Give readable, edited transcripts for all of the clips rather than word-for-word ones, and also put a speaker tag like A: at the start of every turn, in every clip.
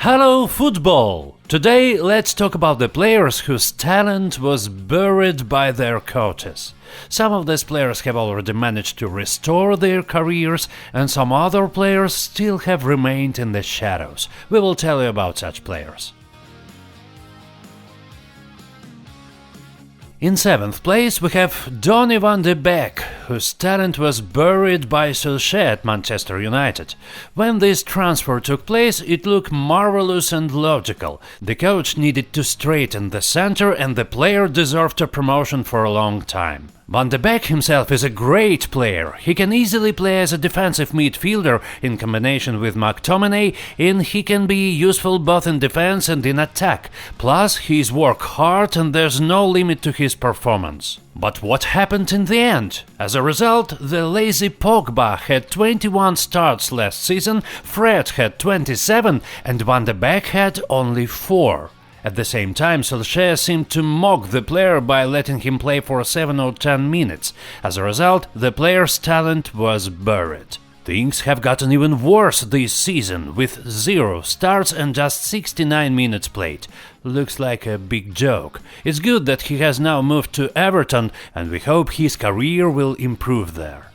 A: Hello football! Today let's talk about the players whose talent was buried by their coaches. Some of these players have already managed to restore their careers, and some other players still have remained in the shadows. We will tell you about such players. In 7th place we have Donny van de Beek, whose talent was buried by Solskjaer at Manchester United. When this transfer took place, it looked marvelous and logical. The coach needed to straighten the center and the player deserved a promotion for a long time. Van de Beek himself is a great player. He can easily play as a defensive midfielder in combination with McTominay, and he can be useful both in defense and in attack. Plus, he's worked hard and there's no limit to his performance. But what happened in the end? As a result, the lazy Pogba had 21 starts last season, Fred had 27 and Van de Beek had only 4. At the same time, Solskjaer seemed to mock the player by letting him play for 7 or 10 minutes. As a result, the player's talent was buried. Things have gotten even worse this season, with 0 starts and just 69 minutes played. Looks like a big joke. It's good that he has now moved to Everton, and we hope his career will improve there.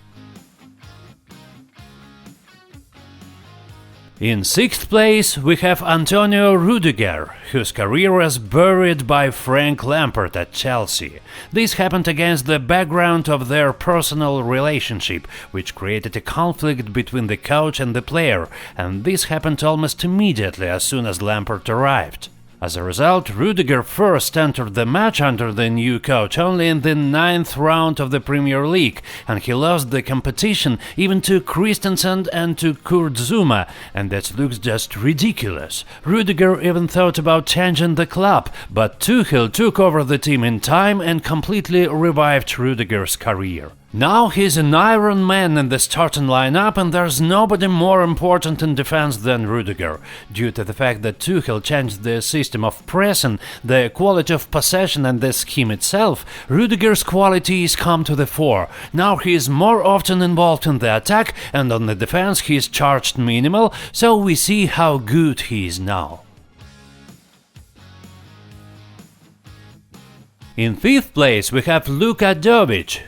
A: In 6th place we have Antonio Rüdiger, whose career was buried by Frank Lampard at Chelsea. This happened against the background of their personal relationship, which created a conflict between the coach and the player, and this happened almost immediately as soon as Lampard arrived. As a result, Rüdiger first entered the match under the new coach only in the 9th round of the Premier League, and he lost the competition even to Christensen and to Kurt Zouma, and that looks just ridiculous. Rüdiger even thought about changing the club, but Tuchel took over the team in time and completely revived Rüdiger's career. Now he's an Iron Man in the starting lineup, and there's nobody more important in defense than Rüdiger. Due to the fact that Tuchel changed the system of pressing, the quality of possession and the scheme itself, Rüdiger's qualities come to the fore. Now he is more often involved in the attack, and on the defense he is charged minimal, so we see how good he is now. In 5th place we have Luka,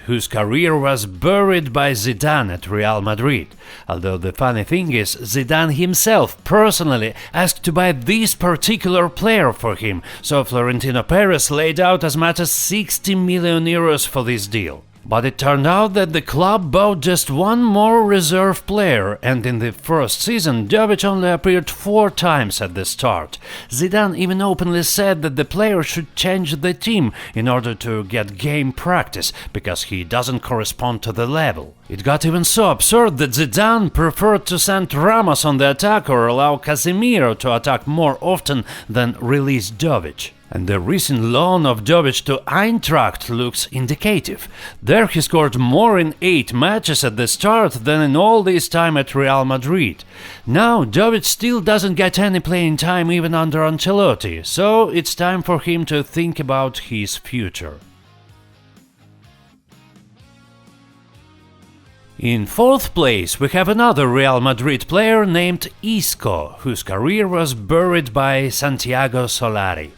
A: whose career was buried by Zidane at Real Madrid. Although the funny thing is, Zidane himself personally asked to buy this particular player for him, so Florentino Perez laid out as much as 60 million euros for this deal. But it turned out that the club bought just one more reserve player, and in the first season Jovic only appeared 4 times at the start. Zidane even openly said that the player should change the team in order to get game practice, because he doesn't correspond to the level. It got even so absurd that Zidane preferred to send Ramos on the attack or allow Casemiro to attack more often than release Jovic. And the recent loan of Jovic to Eintracht looks indicative. There he scored more in 8 matches at the start than in all this time at Real Madrid. Now Jovic still doesn't get any playing time even under Ancelotti, so it's time for him to think about his future. In 4th place we have another Real Madrid player named Isco, whose career was buried by Santiago Solari.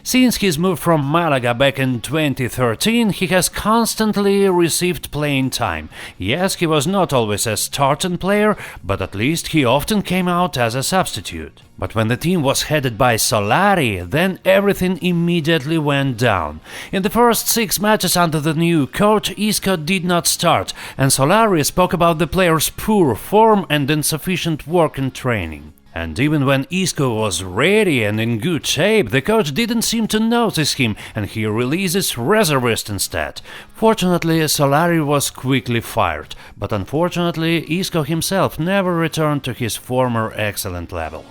A: Since his move from Malaga back in 2013, he has constantly received playing time. Yes, he was not always a starting player, but at least he often came out as a substitute. But when the team was headed by Solari, then everything immediately went down. In the first 6 matches under the new coach, Isco did not start, and Solari spoke about the player's poor form and insufficient work in training. And even when Isco was ready and in good shape, the coach didn't seem to notice him, and he releases reservist instead. Fortunately, Solari was quickly fired, but unfortunately, Isco himself never returned to his former excellent level.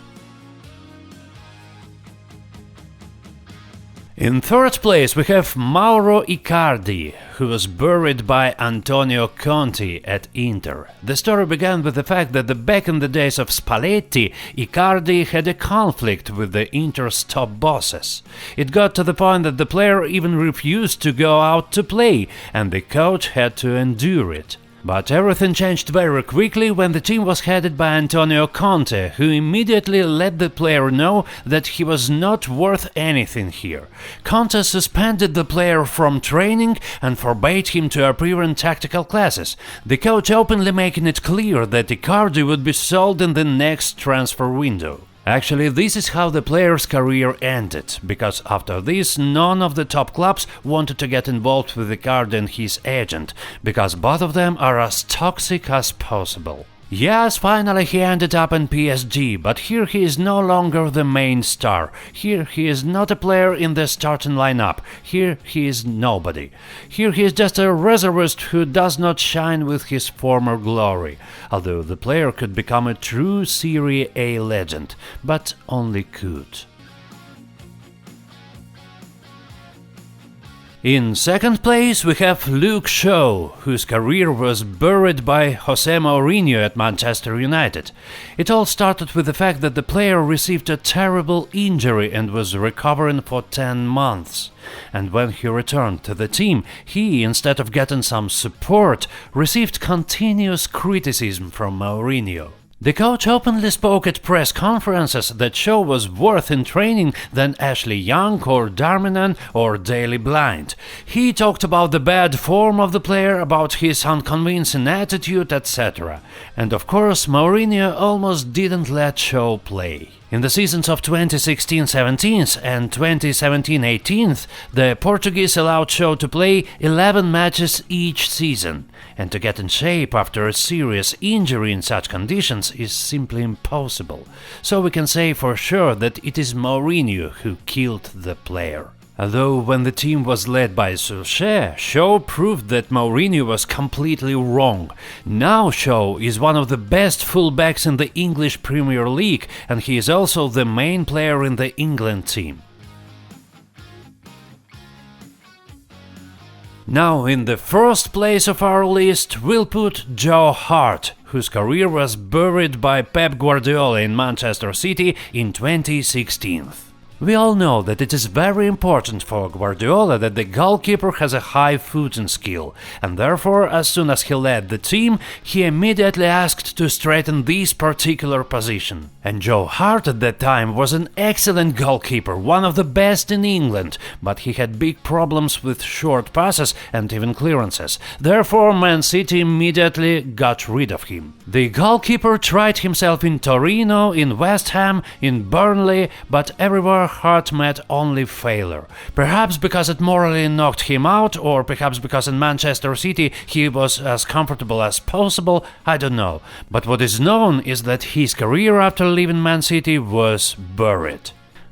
A: In 3rd place we have Mauro Icardi, who was buried by Antonio Conte at Inter. The story began with the fact that back in the days of Spalletti, Icardi had a conflict with the Inter's top bosses. It got to the point that the player even refused to go out to play, and the coach had to endure it. But everything changed very quickly when the team was headed by Antonio Conte, who immediately let the player know that he was not worth anything here. Conte suspended the player from training and forbade him to appear in tactical classes, the coach openly making it clear that Icardi would be sold in the next transfer window. Actually, this is how the player's career ended, because after this none of the top clubs wanted to get involved with Icardi and his agent, because both of them are as toxic as possible. Yes, finally he ended up in PSG, but here he is no longer the main star. Here he is not a player in the starting lineup. Here he is nobody. Here he is just a reservist who does not shine with his former glory, although the player could become a true Serie A legend, but only could. In second place we have Luke Shaw, whose career was buried by Jose Mourinho at Manchester United. It all started with the fact that the player received a terrible injury and was recovering for 10 months. And when he returned to the team, he, instead of getting some support, received continuous criticism from Mourinho. The coach openly spoke at press conferences that Shaw was worse in training than Ashley Young or Darmian or Daley Blind. He talked about the bad form of the player, about his unconvincing attitude, etc. And of course, Mourinho almost didn't let Shaw play. In the seasons of 2016-17 and 2017-18, the Portuguese allowed Shaw to play 11 matches each season, and to get in shape after a serious injury in such conditions is simply impossible. So we can say for sure that it is Mourinho who killed the player. Although when the team was led by Solskjaer, Shaw proved that Mourinho was completely wrong. Now Shaw is one of the best fullbacks in the English Premier League, and he is also the main player in the England team. Now in the first place of our list we'll put Joe Hart, whose career was buried by Pep Guardiola in Manchester City in 2016. We all know that it is very important for Guardiola that the goalkeeper has a high footing skill, and therefore, as soon as he led the team, he immediately asked to straighten this particular position. And Joe Hart at that time was an excellent goalkeeper, one of the best in England, but he had big problems with short passes and even clearances. Therefore, Man City immediately got rid of him. The goalkeeper tried himself in Torino, in West Ham, in Burnley, but everywhere Hart met only failure. Perhaps because it morally knocked him out, or perhaps because in Manchester City he was as comfortable as possible, I don't know. But what is known is that his career after leaving Man City was buried.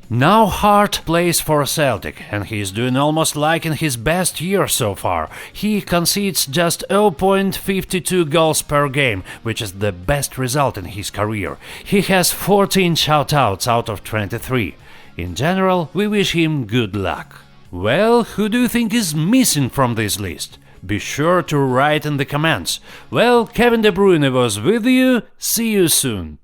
A: Now Hart plays for Celtic, and he is doing almost like in his best year so far. He concedes just 0.52 goals per game, which is the best result in his career. He has 14 shoutouts out of 23. In general, we wish him good luck. Well, who do you think is missing from this list? Be sure to write in the comments. Well, Kevin De Bruyne was with you, see you soon.